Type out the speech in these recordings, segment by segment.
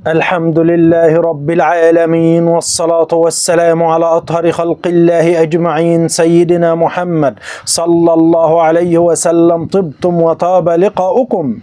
الحمد لله رب العالمين، والصلاة والسلام على أطهر خلق الله أجمعين، سيدنا محمد صلى الله عليه وسلم. طبتم وطاب لقاؤكم.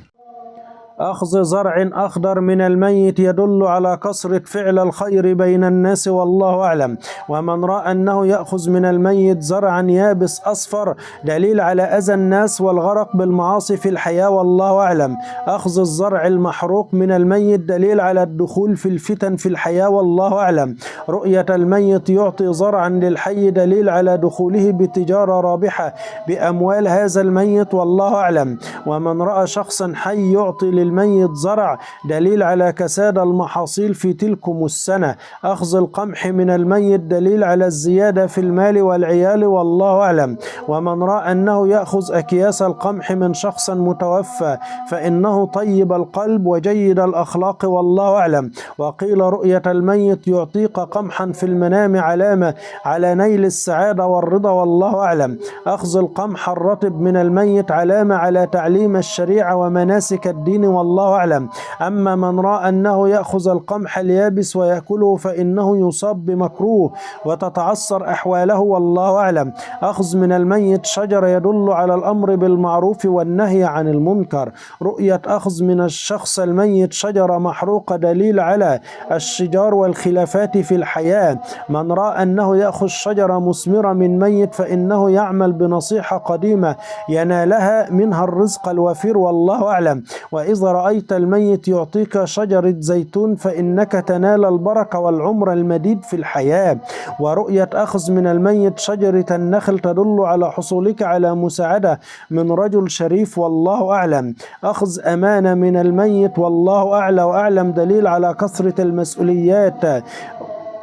أخذ زرع أخضر من الميت يدل على كثرة فعل الخير بين الناس، والله أعلم. ومن رأى أنه يأخذ من الميت زرعا يابس أصفر دليل على أذى الناس والغرق بالمعاصي في الحياة، والله أعلم. أخذ الزرع المحروق من الميت دليل على الدخول في الفتن في الحياة، والله أعلم. رؤية الميت يعطي زرعا للحي دليل على دخوله بتجارة رابحة بأموال هذا الميت، والله أعلم. ومن رأى شخصا حي يعطي الميت زرع دليل على كساد المحاصيل في تلكم السنة. أخذ القمح من الميت دليل على الزيادة في المال والعيال، والله أعلم. ومن رأى أنه يأخذ أكياس القمح من شخص متوفى فإنه طيب القلب وجيد الأخلاق، والله أعلم. وقيل رؤية الميت يعطيك قمحا في المنام علامة على نيل السعادة والرضا، والله أعلم. أخذ القمح الرطب من الميت علامة على تعليم الشريعة ومناسك الدين، والله أعلم. أما من رأى أنه يأخذ القمح اليابس ويأكله فإنه يصاب بمكروه وتتعثر أحواله، والله أعلم. أخذ من الميت شجر يدل على الأمر بالمعروف والنهي عن المنكر. رؤية أخذ من الشخص الميت شجرة محروقة دليل على الشجار والخلافات في الحياة. من رأى أنه يأخذ شجرة مثمرة من ميت فإنه يعمل بنصيحة قديمة ينالها منها الرزق الوفير، والله أعلم. وإذا رأيت الميت يعطيك شجرة زيتون فإنك تنال البركة والعمر المديد في الحياة. ورؤية أخذ من الميت شجرة النخل تدل على حصولك على مساعدة من رجل شريف، والله أعلم. أخذ أمانة من الميت والله أعلى وأعلم دليل على كثرة المسؤوليات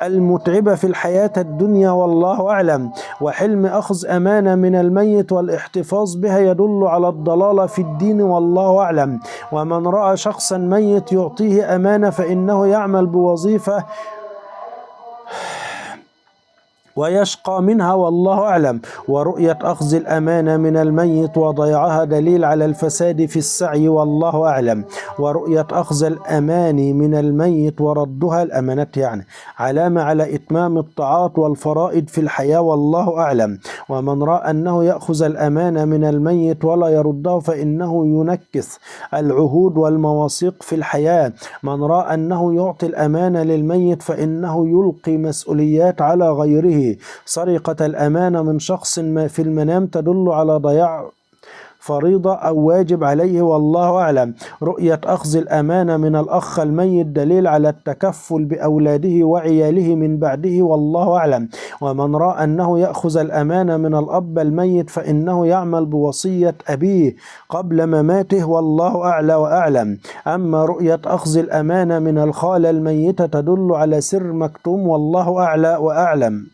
المتعبة في الحياة الدنيا، والله أعلم. وحلم أخذ أمانة من الميت والاحتفاظ بها يدل على الضلالة في الدين، والله أعلم. ومن رأى شخصا ميت يعطيه أمانة فإنه يعمل بوظيفة ويشقى منها، والله أعلم. ورؤية أخذ الأمانة من الميت وضيعها دليل على الفساد في السعي، والله أعلم. ورؤية أخذ الأماني من الميت وردها الأمانات يعني علامة على إتمام الطاعات والفرائض في الحياة، والله أعلم. ومن رأى أنه يأخذ الأمانة من الميت ولا يرده فإنه ينكث العهود والمواثيق في الحياة. من رأى أنه يعطي الأمانة للميت فإنه يلقي مسؤوليات على غيره. سرقة الأمانة من شخص ما في المنام تدل على ضياع فريضة أو واجب عليه، والله أعلم. رؤية أخذ الأمانة من الأخ الميت دليل على التكفل بأولاده وعياله من بعده، والله أعلم. ومن رأى أنه يأخذ الأمانة من الأب الميت فإنه يعمل بوصية أبيه قبل مماته، والله أعلى وأعلم. أما رؤية أخذ الأمانة من الخالة الميتة تدل على سر مكتوم، والله أعلى وأعلم.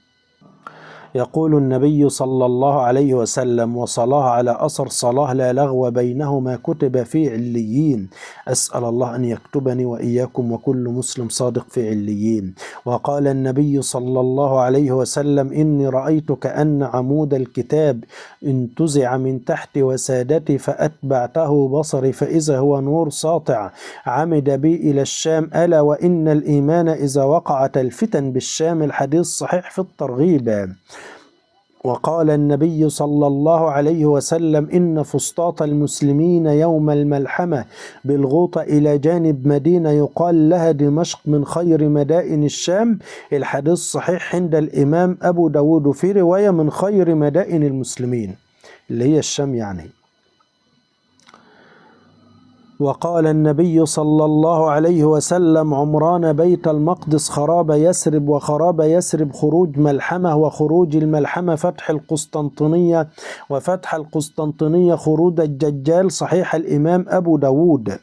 يقول النبي صلى الله عليه وسلم: وصلاة على أثر صلاة لا لغو بينهما كتب في عليين. أسأل الله أن يكتبني وإياكم وكل مسلم صادق في عليين. وقال النبي صلى الله عليه وسلم: إني رأيت كأن عمود الكتاب انتزع من تحت وسادتي فأتبعته بصري فإذا هو نور ساطع عمد بي إلى الشام، ألا وإن الإيمان إذا وقعت الفتن بالشام. الحديث صحيح في الترغيب. وقال النبي صلى الله عليه وسلم: إن فسطاط المسلمين يوم الملحمة بالغوطة إلى جانب مدينة يقال لها دمشق من خير مدائن الشام. الحديث صحيح عند الإمام أبو داود، في رواية من خير مدائن المسلمين اللي هي الشام يعني. وقال النبي صلى الله عليه وسلم: عمران بيت المقدس خراب يثرب، وخراب يثرب خروج ملحمة، وخروج الملحمة فتح القسطنطينية، وفتح القسطنطينية خروج الدجال. صحيح الإمام أبو داود.